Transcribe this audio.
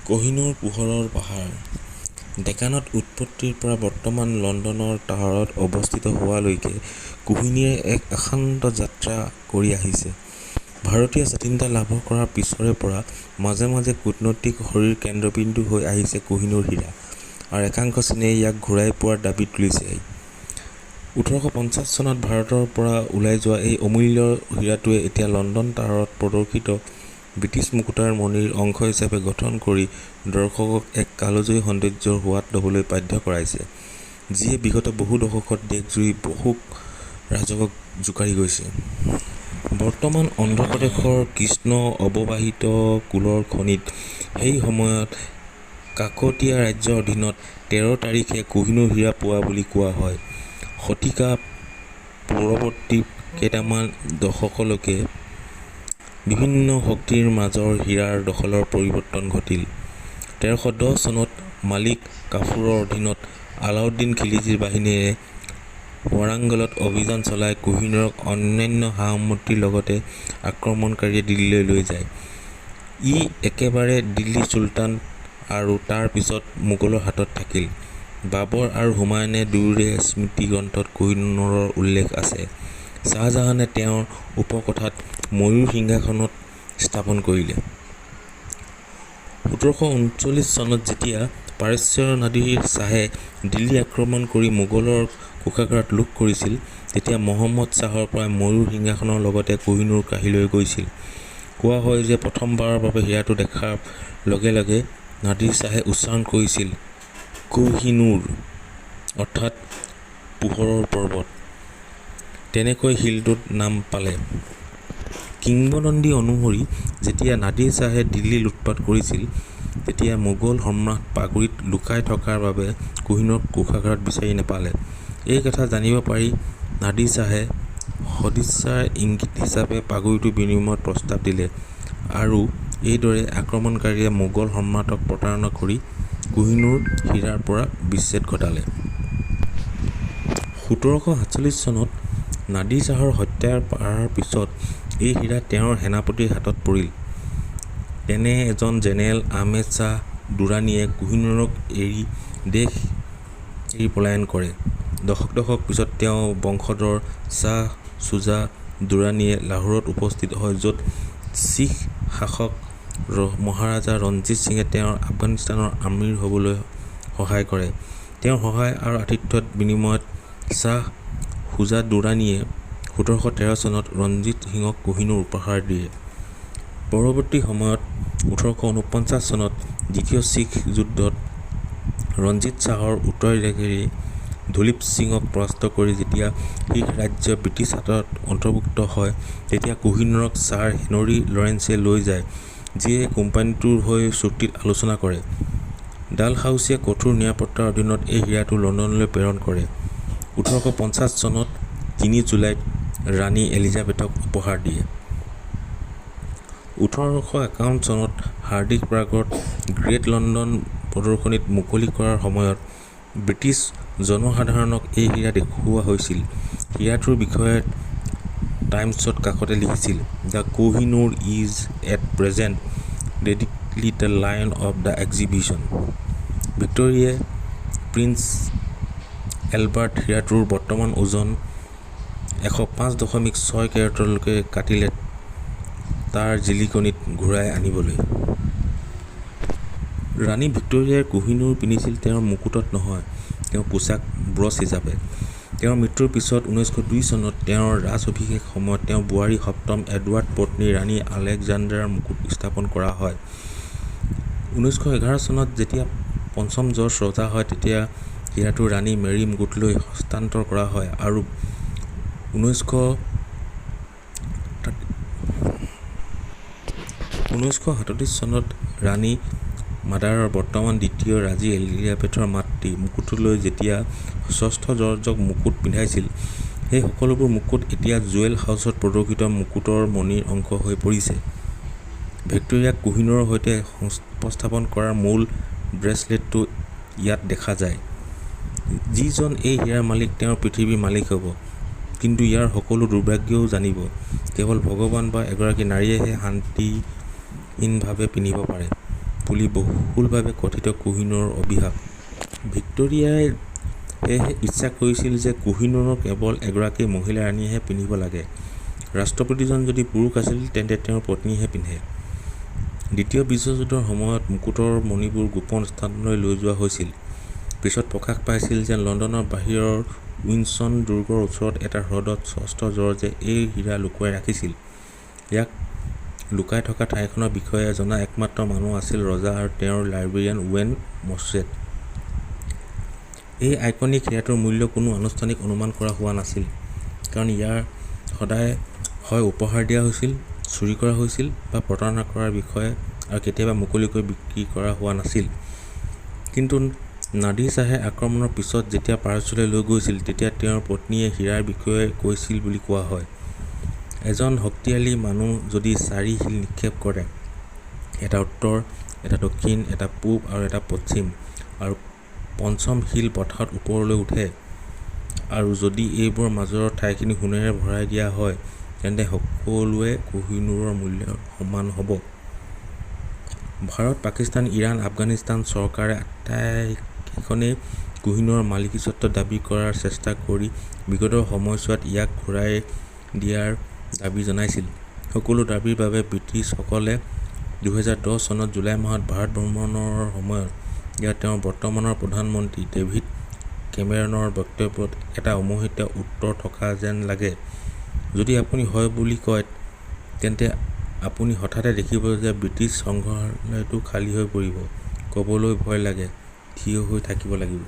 কোহিনুৰ পোহৰৰ পাহাৰ ডেকানত উৎপত্তিৰ পৰা বৰ্তমান লণ্ডনৰ টাৱাৰত অৱস্থিত হোৱালৈকে কোহিনুৰে এক অশান্ত যাত্ৰা কৰি আহিছে। ভাৰতীয় স্বাধীনতা লাভ কৰাৰ পিছৰে পৰা মাজে মাজে কূটনৈতিক শৰীৰ কেন্দ্ৰবিন্দু হৈ আহিছে কোহিনুৰ হীৰা, আৰু একাংশ চীনে ইয়াক ঘূৰাই পোৱাৰ দাবী তুলিছে। 1850 চনত ভাৰতৰ পৰা ওলাই যোৱা এই অমূল্য হীৰাটোৱে এতিয়া লণ্ডন টাৱাৰত প্ৰদৰ্শিত ব্ৰিটিছ মুকুতাৰ মণিৰ অংশ হিচাপে গঠন কৰি দৰ্শকক এক কালজয়ী সৌন্দৰ্যৰ সোৱাদ ল'বলৈ বাধ্য কৰাইছে, যিয়ে বিগত বহু দশকত দেশজুৰি বহু ৰাজকক জোকাৰি গৈছে। বৰ্তমান অন্ধ্ৰপ্ৰদেশৰ কৃষ্ণ অৱবাহিত কুলৰ খনিত সেই সময়ত কাকতীয়া ৰাজ্যৰ অধীনত 13 তাৰিখে কোহিনুৰ হীৰা পোৱা বুলি কোৱা হয়। শতিকা পৰৱৰ্তী কেইটামান দশকলৈকে বিভিন্ন শক্তিৰ মাজৰ হীৰাৰ দখলৰ পৰিৱৰ্তন ঘটিল। 1310 চনত মালিক কাফুৰৰ অধীনত আলাউদ্দিন খিলজীৰ বাহিনীয়ে ৱাৰাংগলত অভিযান চলাই কোহিনুৰক অন্যান্য সা-সামগ্ৰীৰ লগতে আক্ৰমণকাৰীয়ে দিল্লীলৈ লৈ যায়। ই একেবাৰে দিল্লী চুলতান আৰু তাৰ পিছত মোগলৰ হাতত থাকিল। বাবৰ আৰু হুমায়ুনে দুয়োৰে স্মৃতি গ্ৰন্থত কোহিনুৰৰ উল্লেখ আছে। শ্বাহজাহানে তেওঁৰ উপকথাত ময়ূৰ সিংহাসনত স্থাপন কৰিলে। 1739 চনত যেতিয়া পাৰস্য নাদিৰ শ্বাহে দিল্লী আক্ৰমণ কৰি মোগলৰ কোষাগাৰত লুট কৰিছিল, তেতিয়া মহম্মদ শ্বাহৰ পৰা ময়ূৰ সিংহাসনৰ লগতে কোহিনুৰ কাঢ়ি লৈ গৈছিল। কোৱা হয় যে প্ৰথমবাৰৰ বাবে হীৰাটো দেখাৰ লগে লগে নাদিৰ শ্বাহে উচ্চাৰণ কৰিছিল কোহ-ই-নুৰ, অৰ্থাৎ পোহৰৰ পৰ্বত। তেনেকৈ শিলটোৰ নাম পালে। কিংবদন্তি অনুসৰি যেতিয়া নাদিৰ শ্বাহে দিল্লী লুটপাট কৰিছিল, তেতিয়া মোগল সম্ৰাট পাগুৰিত লুকাই থকাৰ বাবে কোহিনুৰক কোষাগাৰত বিচাৰি নাপালে। এই কথা জানিব পাৰি নাদিৰ শ্বাহে সদিচ্ছাৰ ইংগিত হিচাপে পাগুৰিটোৰ বিনিময়ত প্ৰস্তাৱ দিলে, আৰু এইদৰে আক্ৰমণকাৰীয়ে মোগল সম্ৰাটক প্ৰতাৰণা কৰি কোহিনুৰ হীৰাৰ পৰা বিচ্ছেদ ঘটালে। 1747 চনত নাদিৰ শ্বাহৰ হত্যাৰ পিছত এই হীৰা তেওঁৰ সেনাপতিৰ হাতত পৰিল। তেনে এজন জেনেৰেল আহমেদ শ্বাহ দুৰাণীয়ে কোহিনুৰক এৰি দেশ এৰি পলায়ন কৰে। দশক পিছত তেওঁৰ বংশধৰ শ্বাহ ছুজা দুৰাণীয়ে লাহোৰত উপস্থিত হয়, য'ত শিখ শাসক মহাৰাজা ৰঞ্জিত সিঙে তেওঁক আফগানিস্তানৰ আমিৰ হ'বলৈ সহায় কৰে। তেওঁৰ সহায় আৰু আতিথ্যৰ বিনিময়ত শ্বাহ ছুজা দুৰাণীয়ে 1713 চনত ৰঞ্জিত সিঙক কোহিনুৰ উপহাৰ দিয়ে। পৰৱৰ্তী সময়ত 1849 চনত দ্বিতীয় শিখ যুদ্ধত ৰঞ্জিত শ্বাহৰ উত্তৰাধিকাৰী দলীপ সিঙক পৰাস্ত কৰি যেতিয়া শিখ ৰাজ্য ব্ৰিটিছ হাতত অন্তৰ্ভুক্ত হয়, তেতিয়া কোহিনুৰক ছাৰ হেনৰী লৰেন্সে লৈ যায়, যিয়ে কোম্পানীটোৰ হৈ চুক্তিত আলোচনা কৰে। ডালহাউছিয়ে কঠোৰ নিৰাপত্তাৰ অধীনত এই হীৰাটো লণ্ডনলৈ প্ৰেৰণ কৰে। 1850 চনত 3 জুলাইত ৰাণী এলিজাবেথক উপহাৰ দিয়ে। 1851 চনত হাৰ্ডিং পাৰ্কত গ্ৰেট লণ্ডন প্ৰদৰ্শনীত মুকলি কৰাৰ সময়ত ব্ৰিটিছ জনসাধাৰণক এই হীৰা দেখুওৱা হৈছিল। হীৰাটোৰ বিষয়ে টাইমছত কাকতে লিখিছিল, "the Kohinoor is at present dedicatedly the lion of the exhibition". ভিক্টোৰিয়াই প্ৰিন্স এলবাৰ্ট হীৰাটোৰ বৰ্তমান ওজন 105.6 কেৰেটলৈকে কাটিলে তাৰ জিলিকনিত ঘূৰাই আনিবলৈ। ৰাণী ভিক্টোৰিয়াই কোহিনুৰ পিন্ধিছিল তেওঁৰ মুকুটত নহয়, তেওঁৰ পোছাক ব্ৰচ হিচাপে। তেওঁৰ মৃত্যুৰ পিছত 1902 চনত তেওঁৰ ৰাজ অভিষেক সময়ত তেওঁৰ বোৱাৰী সপ্তম এডৱাৰ্ডৰ পত্নী ৰাণী আলেকজান্দ্ৰাৰ মুকুট স্থাপন কৰা হয়। 1911 চনত যেতিয়া পঞ্চম জৰ্জ ৰজা হয়, তেতিয়া হীৰাটো ৰাণী মেৰী মুকুটলৈ হস্তান্তৰ কৰা হয়, আৰু 1937 চনত ৰাণী মাদাৰৰ বৰ্তমান দ্বিতীয় ৰাজী এলিজাবেথৰ মাতৃ মুকুটলৈ যেতিয়া ষষ্ঠ জৰ্জক মুকুট পিন্ধাইছিল, সেই সকলোবোৰ মুকুট এতিয়া জুৱেল হাউচত প্ৰদৰ্শিত মুকুটৰ মণিৰ অংশ হৈ পৰিছে। ভিক্টোৰিয়াক কোহিনুৰৰ সৈতে উপস্থাপন কৰা মূল ব্ৰেচলেটটো ইয়াত দেখা যায়। যিজন এই হীৰাৰ মালিক তেওঁৰ পৃথিৱীৰ মালিক হ'ব, কিন্তু ইয়াৰ সকলো দুৰ্ভাগ্যও জানিব। কেৱল ভগৱান বা এগৰাকী নাৰীয়েহে শান্তিহীনভাৱে পিন্ধিব পাৰে। বুলি বহুলভাৱে কথিত কোহিনুৰৰ অভিশাপ। ভিক্টোৰিয়াই সেয়েহে ইচ্ছা কৰিছিল যে কোহিনুৰক কেৱল এগৰাকী মহিলা ৰাণীয়েহে পিন্ধিব লাগে। ৰাষ্ট্ৰপতিজন যদি পুৰুষ আছিল তেন্তে তেওঁৰ পত্নীয়েহে পিন্ধে। দ্বিতীয় বিশ্বযুদ্ধৰ সময়ত মুকুটৰ মণিবোৰ গোপন স্থানলৈ লৈ যোৱা হৈছিল। পিছত প্ৰকাশ পাইছিল যে লণ্ডনৰ বাহিৰৰ উইনছন দুৰ্গৰ ওচৰত এটা হ্ৰদত ষষ্ঠ জৰ্জে এই হীৰা লুকুৱাই ৰাখিছিল। ইয়াক লুকাই থকা ঠাইখনৰ বিষয়ে জনা একমাত্ৰ মানুহ আছিল ৰজা আৰু তেওঁৰ লাইব্ৰেৰিয়ান ওৱেন মৰ্ছেট। এই আইকনিক হীৰাটোৰ মূল্য কোনো আনুষ্ঠানিক অনুমান কৰা হোৱা নাছিল, কাৰণ ইয়াৰ সদায় হয় উপহাৰ দিয়া হৈছিল, চুৰি কৰা হৈছিল বা প্ৰতাৰণা কৰাৰ বিষয়ে আৰু কেতিয়াবা মুকলিকৈ বিক্ৰী কৰা হোৱা নাছিল। কিন্তু নাদিৰ শ্বাহে আক্ৰমণৰ পিছত যেতিয়া পাৰস্যলৈ লৈ গৈছিল তেতিয়া তেওঁৰ পত্নীয়ে হীৰাৰ বিষয়ে কৈছিল বুলি কোৱা হয়। এজন শক্তিশালী মানুহ যদি 4 শিল নিক্ষেপ কৰে, এটা উত্তৰ, এটা দক্ষিণ, এটা পূব আৰু এটা পশ্চিম, আৰু পঞ্চম শিল পথাৰত ওপৰলৈ উঠে, আৰু যদি এইবোৰৰ মাজৰ ঠাইখিনি সোণেৰে ভৰাই দিয়া হয়, তেন্তে সকলোৱে কোহিনুৰৰ মূল্যৰ সমান হ'ব। ভাৰত, পাকিস্তান, ইৰাণ, আফগানিস্তান চৰকাৰে আটাইকেইখনেই কোহিনুৰৰ মালিকীস্বত্ব দাবী কৰাৰ চেষ্টা কৰি বিগত সময়ছোৱাত ইয়াক ঘূৰাই দিয়াৰ দাবী জনাইছিল। সকলো দাবীৰ বাবে ব্ৰিটিছসকলে 2010 চনত জুলাই মাহত ভাৰত ভ্ৰমণৰ সময়ত দিয়া তেওঁৰ বৰ্তমানৰ প্ৰধানমন্ত্ৰী ডেভিড কেমেৰনৰ বক্তব্যত এটা অমোহিত উত্তৰ থকা যেন লাগে। যদি আপুনি হয় বুলি কয়, তেন্তে আপুনি হঠাতে দেখিব যে ব্ৰিটিছ সংগ্ৰহালয়টো খালী হৈ পৰিব। ক'বলৈ ভয় লাগে, থিয় হৈ থাকিব লাগিব।